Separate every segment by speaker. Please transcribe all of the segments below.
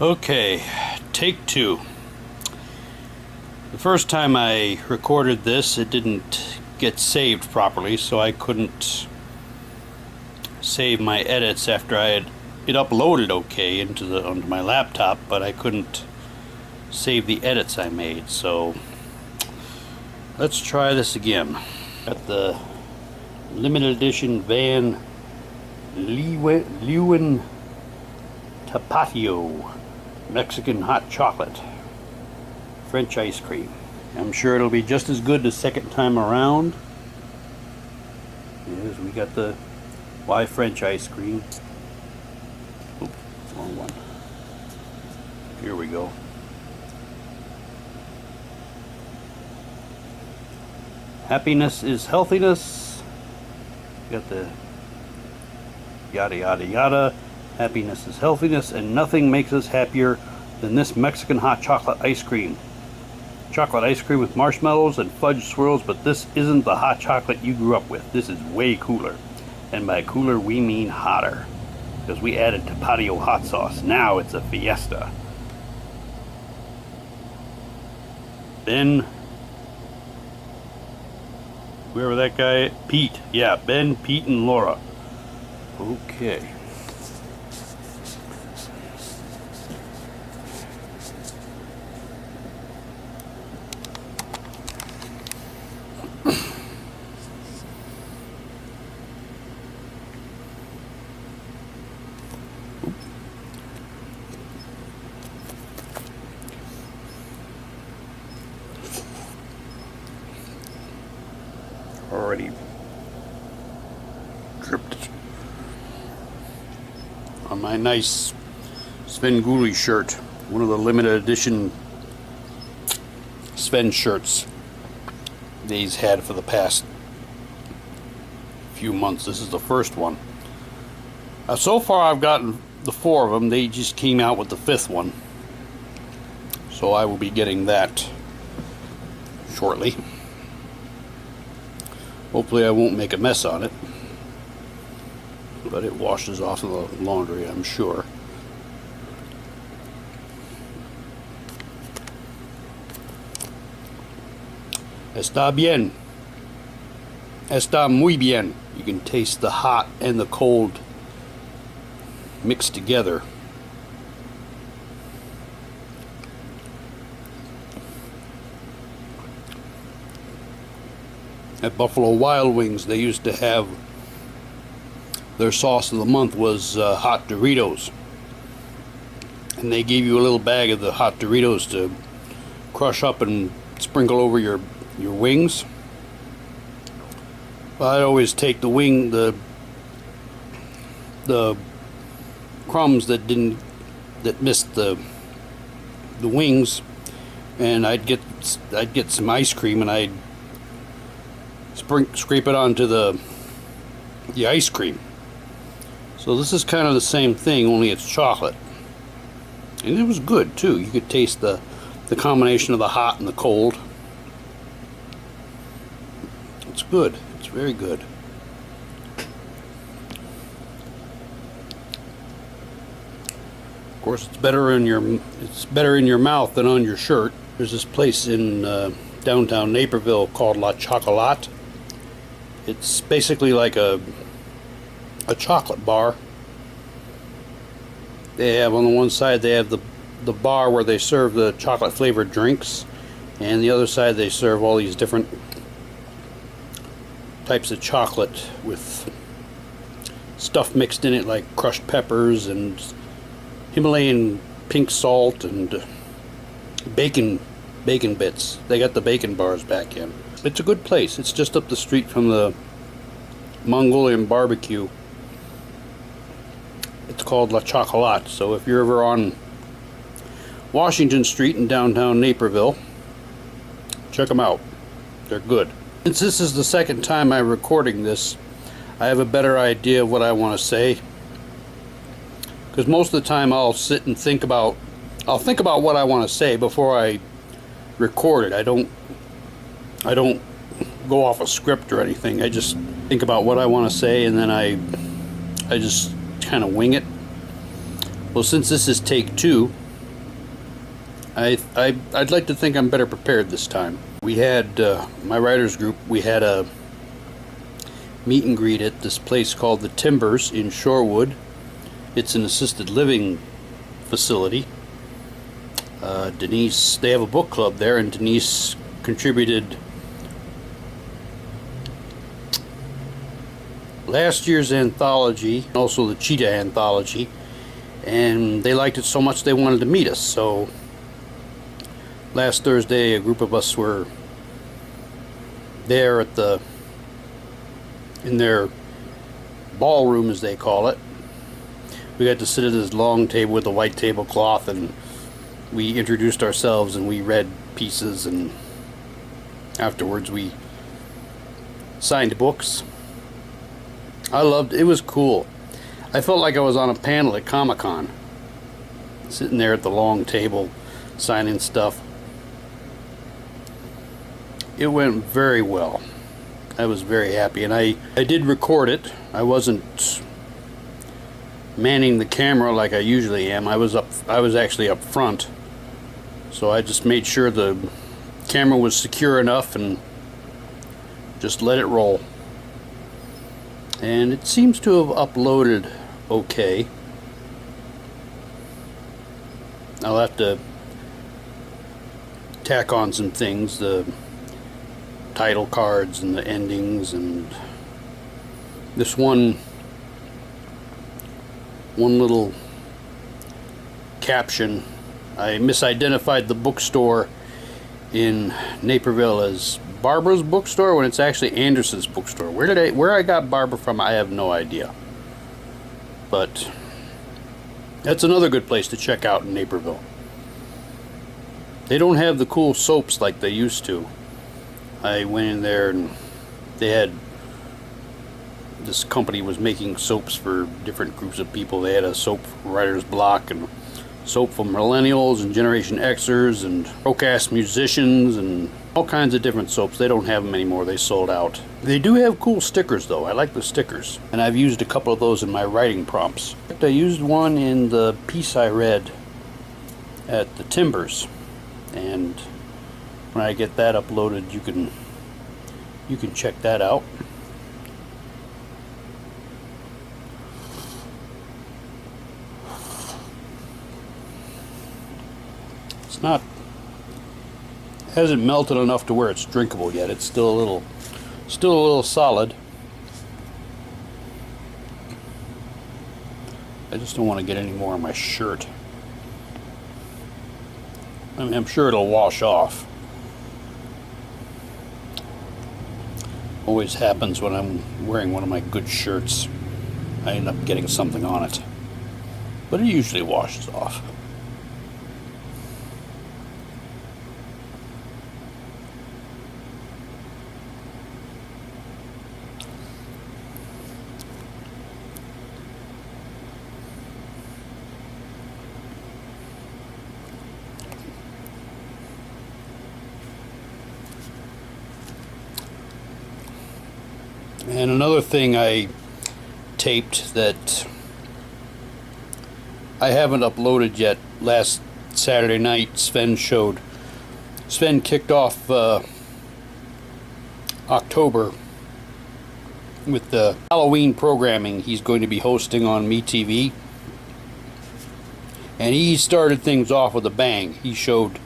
Speaker 1: Okay, take two. The first time I recorded this, it didn't get saved properly, so I couldn't save my edits after it uploaded okay onto my laptop, but I couldn't save the edits I made. So let's try this again. Got the limited edition Van Leeuwen Tapatio Mexican hot chocolate French ice cream. I'm sure it'll be just as good the second time around. Yes, we got the why French ice cream. Oops, wrong one. Here we go. Happiness is healthiness. Got the yada yada yada. Happiness is healthiness, and nothing makes us happier than this Mexican hot chocolate ice cream. Chocolate ice cream with marshmallows and fudge swirls, but this isn't the hot chocolate you grew up with. This is way cooler. And by cooler, we mean hotter. Because we added Tapatio hot sauce. Now it's a fiesta. Ben, whoever that guy, Pete. Yeah, Ben, Pete, and Laura. Okay. Already dripped on my nice Svengoolie shirt, one of the limited edition Sven shirts they've had for the past few months. This is the first one. So far I've gotten the 4 of them. They just came out with the 5th one, so I will be getting that shortly. Hopefully I won't make a mess on it, but it washes off in the laundry, I'm sure. Está bien. Está muy bien. You can taste the hot and the cold mixed together. At Buffalo Wild Wings, they used to have their sauce of the month was hot Doritos, and they gave you a little bag of the hot Doritos to crush up and sprinkle over your wings. Well, I'd always take the crumbs that missed the wings, and I'd get some ice cream and I'd scrape it onto the ice cream. So this is kind of the same thing, only it's chocolate, and it was good too. You could taste the combination of the hot and the cold. It's good. It's very good. Of course, it's better in your mouth than on your shirt. There's this place in downtown Naperville called La Chocolate. It's basically like a chocolate bar. They have on the one side they have the bar where they serve the chocolate flavored drinks, and the other side they serve all these different types of chocolate with stuff mixed in it, like crushed peppers and Himalayan pink salt and bacon bits. They got the bacon bars back in. It's a good place. It's just up the street from the Mongolian barbecue. It's called La Chocolate. So if you're ever on Washington Street in downtown Naperville, check them out. They're good. Since this is the second time I'm recording this, I have a better idea of what I want to say. Because most of the time I'll sit and think about what I want to say before I record it. I don't go off a script or anything. I just think about what I want to say, and then I just kind of wing it. Well, since this is take two, I'd like to think I'm better prepared this time. We had, my writers group, we had a meet and greet at this place called the Timbers in Shorewood. It's an assisted living facility. Denise, they have a book club there, and Denise contributed last year's anthology, also the Cheetah anthology, and they liked it so much they wanted to meet us. So last Thursday a group of us were there at in their ballroom, as they call it. We got to sit at this long table with a white tablecloth, and we introduced ourselves and we read pieces, and afterwards we signed books. I loved it. It was cool. I felt like I was on a panel at Comic-Con, sitting there at the long table signing stuff. It went very well. I was very happy, and I did record it. I wasn't manning the camera like I usually am. I was actually up front, so I just made sure the camera was secure enough and just let it roll. And it seems to have uploaded okay. I'll have to tack on some things, the title cards and the endings, and this one little caption. I misidentified the bookstore in Naperville as Barbara's bookstore when it's actually Anderson's bookstore. Where I got Barbara from, I have no idea. But that's another good place to check out in Naperville. They don't have the cool soaps like they used to. I went in there and they had, this company was making soaps for different groups of people. They had a soap for Writer's Block, and soap for millennials and Generation Xers and broadcast musicians, and all kinds of different soaps. They don't have them anymore. They sold out. They do have cool stickers though. I like the stickers, and I've used a couple of those in my writing prompts. I used one in the piece I read at the Timbers, and when I get that uploaded, you can check that out. It's not, hasn't melted enough to where it's drinkable yet. It's still a little solid. I just don't want to get any more on my shirt. I mean, I'm sure it'll wash off. Always happens when I'm wearing one of my good shirts. I end up getting something on it. But it usually washes off. And another thing I taped that I haven't uploaded yet, last Saturday night Sven kicked off October with the Halloween programming he's going to be hosting on MeTV. And he started things off with a bang. He showed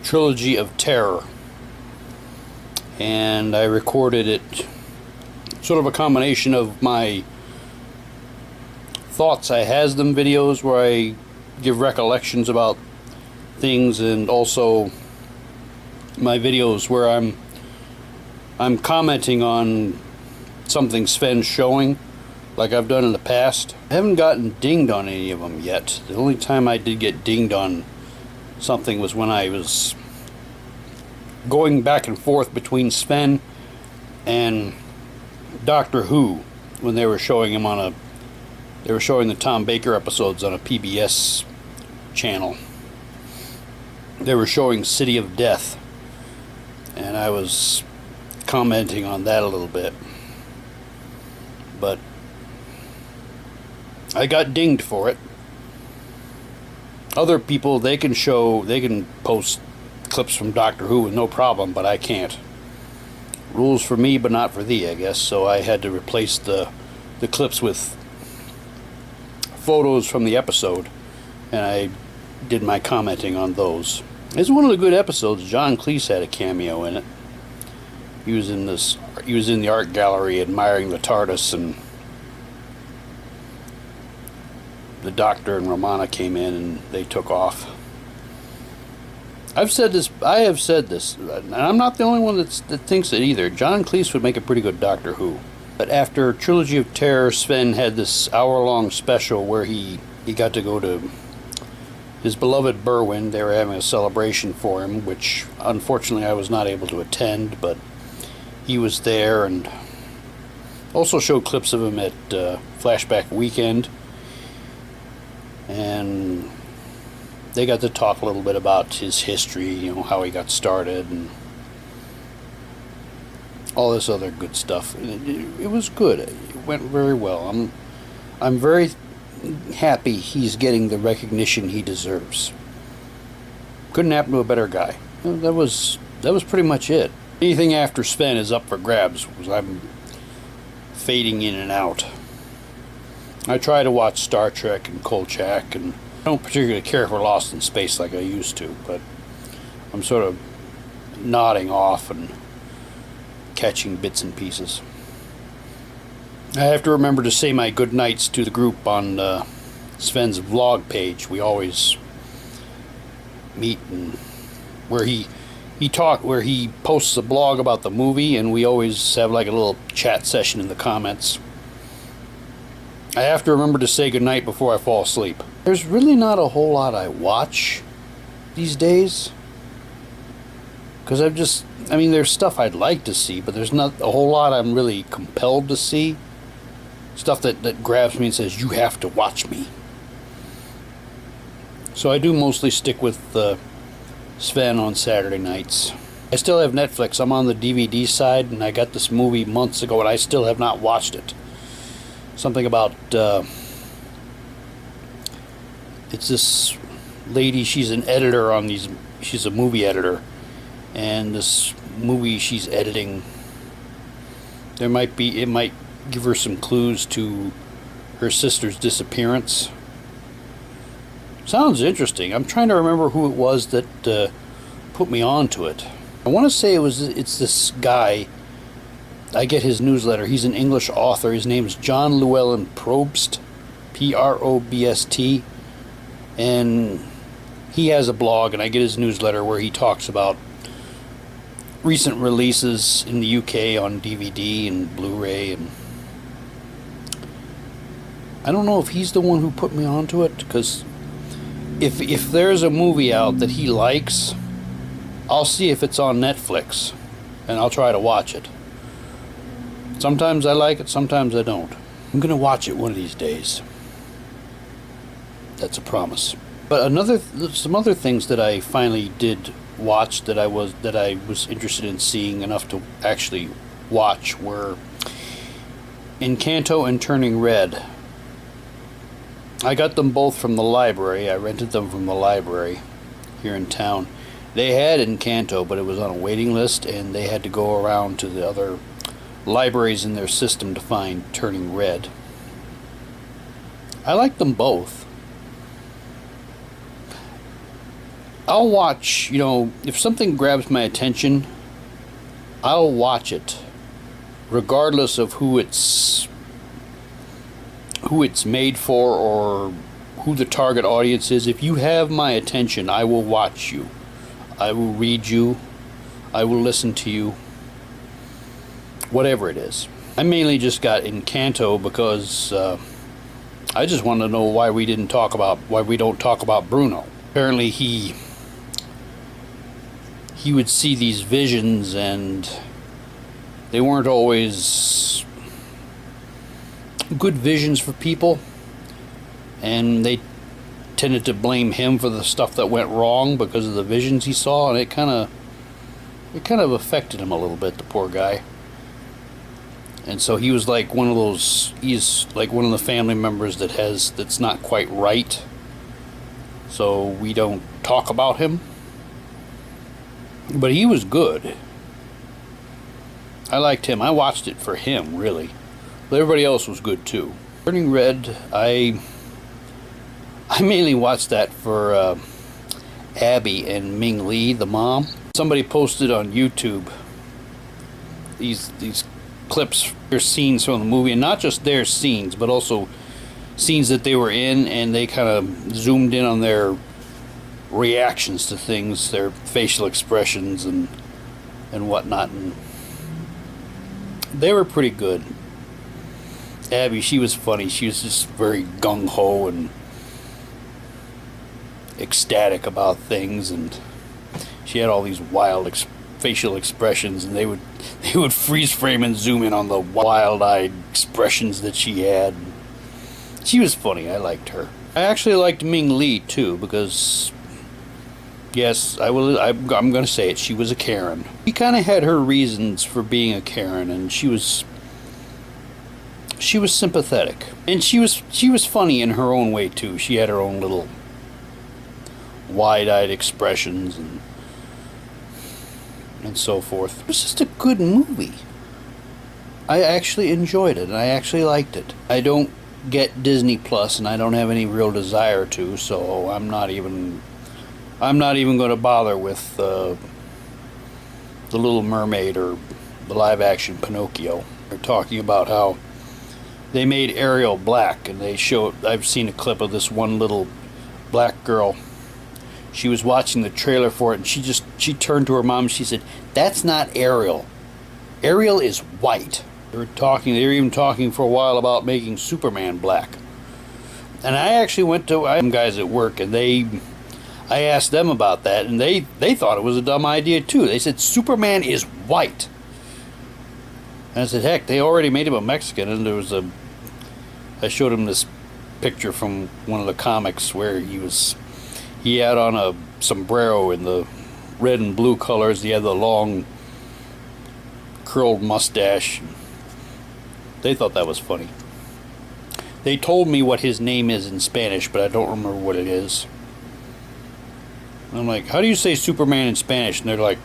Speaker 1: Trilogy of Terror. And I recorded it, sort of a combination of my Thoughts I Has Them videos where I give recollections about things, and also my videos where I'm commenting on something Sven's showing, like I've done in the past. I haven't gotten dinged on any of them yet. The only time I did get dinged on something was when I was going back and forth between Sven and Doctor Who, when they were showing him on they were showing the Tom Baker episodes on a PBS channel. They were showing City of Death, and I was commenting on that a little bit, but I got dinged for it. Other people, they can post clips from Doctor Who with no problem, but I can't. Rules for me, but not for thee, I guess. So I had to replace the clips with photos from the episode, and I did my commenting on those. It's one of the good episodes. John Cleese had a cameo in it. He was in the art gallery admiring the TARDIS, and the Doctor and Romana came in and they took off. I have said this, and I'm not the only one that thinks it either. John Cleese would make a pretty good Doctor Who. But after Trilogy of Terror, Sven had this hour-long special where he got to go to his beloved Berwyn. They were having a celebration for him, which unfortunately I was not able to attend, but he was there, and also showed clips of him at Flashback Weekend. And they got to talk a little bit about his history, you know, how he got started, and all this other good stuff. It was good. It went very well. I'm very happy he's getting the recognition he deserves. Couldn't happen to a better guy. That was pretty much it. Anything after Sven is up for grabs, because I'm fading in and out. I try to watch Star Trek and Kolchak, and I don't particularly care for Lost in Space like I used to, but I'm sort of nodding off and catching bits and pieces. I have to remember to say my good nights to the group on Sven's vlog page. We always meet, and where he posts a blog about the movie, and we always have like a little chat session in the comments. I have to remember to say goodnight before I fall asleep. There's really not a whole lot I watch these days, because there's stuff I'd like to see, but there's not a whole lot I'm really compelled to see. Stuff that grabs me and says, you have to watch me. So I do mostly stick with Sven on Saturday nights. I still have Netflix. I'm on the DVD side, and I got this movie months ago, and I still have not watched it. Something about it's this lady, she's an editor on these, she's a movie editor, and this movie she's editing, it might give her some clues to her sister's disappearance. Sounds interesting. I'm trying to remember who it was that put me on to it. I want to say it's this guy. I get his newsletter. He's an English author. His name is John Llewellyn Probst, Probst, and he has a blog, and I get his newsletter where he talks about recent releases in the UK on DVD and Blu-ray, and I don't know if he's the one who put me onto it, because if there's a movie out that he likes, I'll see if it's on Netflix, and I'll try to watch it. Sometimes I like it, sometimes I don't. I'm going to watch it one of these days. That's a promise. But some other things that I finally did watch that I was interested in seeing enough to actually watch were Encanto and Turning Red. I got them both from the library. I rented them from the library here in town. They had Encanto, but it was on a waiting list, and they had to go around to the other libraries in their system to find Turning Red. I like them both. I'll watch, if something grabs my attention, I'll watch it, regardless of who it's made for or who the target audience is. If you have my attention, I will watch you. I will read you. I will listen to you. Whatever it is. I mainly just got Encanto because I just want to know why we don't talk about Bruno. Apparently he would see these visions, and they weren't always good visions for people, and they tended to blame him for the stuff that went wrong because of the visions he saw, and it kind of affected him a little bit, the poor guy. And so he was like he's like one of the family members that's not quite right. so we don't talk about him. But he was good. I liked him. I watched it for him, really. But everybody else was good too. Turning Red, I mainly watched that for Abby and Ming Lee, the mom. Somebody posted on YouTube these clips, their scenes from the movie, and not just their scenes, but also scenes that they were in, and they kind of zoomed in on their reactions to things, their facial expressions and whatnot, and they were pretty good. Abby, she was funny. She was just very gung-ho and ecstatic about things, and she had all these wild facial expressions, and they would freeze frame and zoom in on the wild-eyed expressions that she had. She was funny. I liked her. I actually liked Ming Lee too, because yes, I'm going to say it, she was a Karen. She kind of had her reasons for being a Karen, and she was sympathetic, and she was funny in her own way too. She had her own little wide-eyed expressions and so forth. It was just a good movie. I actually enjoyed it, and I actually liked it. I don't get Disney Plus, and I don't have any real desire to, so I'm not even going to bother with The Little Mermaid or the live-action Pinocchio. They're talking about how they made Ariel black, and I've seen a clip of this one little black girl. She was watching the trailer for it, and she turned to her mom and she said, "That's not Ariel. Ariel is white." They were even talking for a while about making Superman black. And I actually went to some guys at work, and I asked them about that, and they thought it was a dumb idea too. They said Superman is white. And I said, heck, they already made him a Mexican, and I showed him this picture from one of the comics where he had on a sombrero in the red and blue colors. He had the long curled mustache. They thought that was funny. They told me what his name is in Spanish, but I don't remember what it is. And I'm like, how do you say Superman in Spanish? And they're like,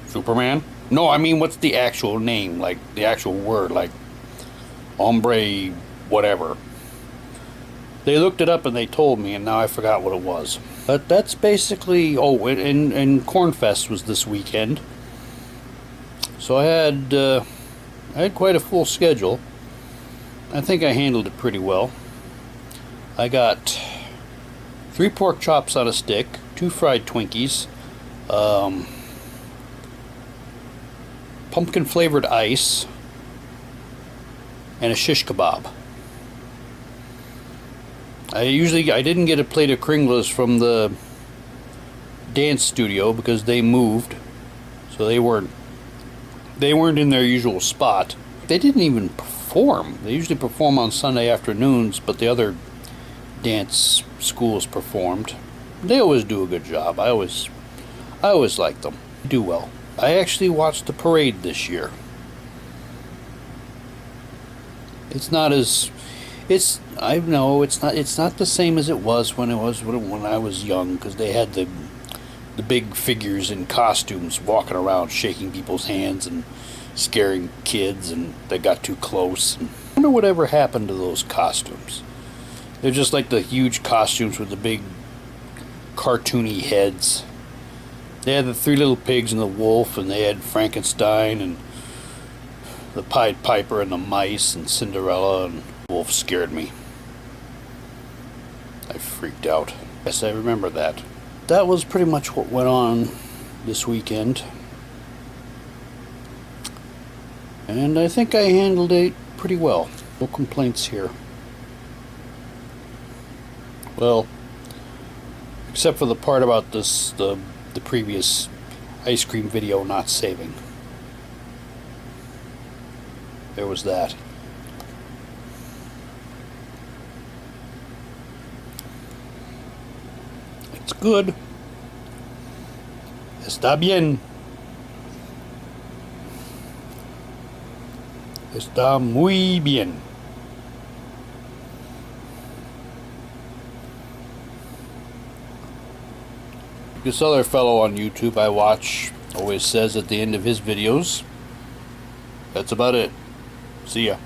Speaker 1: Superman? No, I mean, what's the actual name? Like, the actual word, like hombre whatever. They looked it up and they told me, and now I forgot what it was. But that's basically... Oh, and Cornfest was this weekend. So I had quite a full schedule. I think I handled it pretty well. I got 3 pork chops on a stick, 2 fried Twinkies, pumpkin flavored ice, and a shish kebab. I didn't get a plate of Kringles from the dance studio because they moved, so they weren't in their usual spot. They didn't even perform. They usually perform on Sunday afternoons, but the other dance schools performed. They always do a good job. I always like them. They do well. I actually watched the parade this year. It's not the same as it was when I was young, because they had the big figures in costumes walking around shaking people's hands and scaring kids, and they got too close. And I wonder whatever happened to those costumes. They're just like the huge costumes with the big cartoony heads. They had the 3 little pigs and the wolf, and they had Frankenstein and the Pied Piper and the mice and Cinderella, and the wolf scared me. I freaked out. Yes, I remember that. That was pretty much what went on this weekend. And I think I handled it pretty well. No complaints here. Well, except for the part about the previous ice cream video not saving. There was that. It's good. Está bien. Está muy bien. this other fellow on YouTube I watch always says at the end of his videos. That's about it. See ya.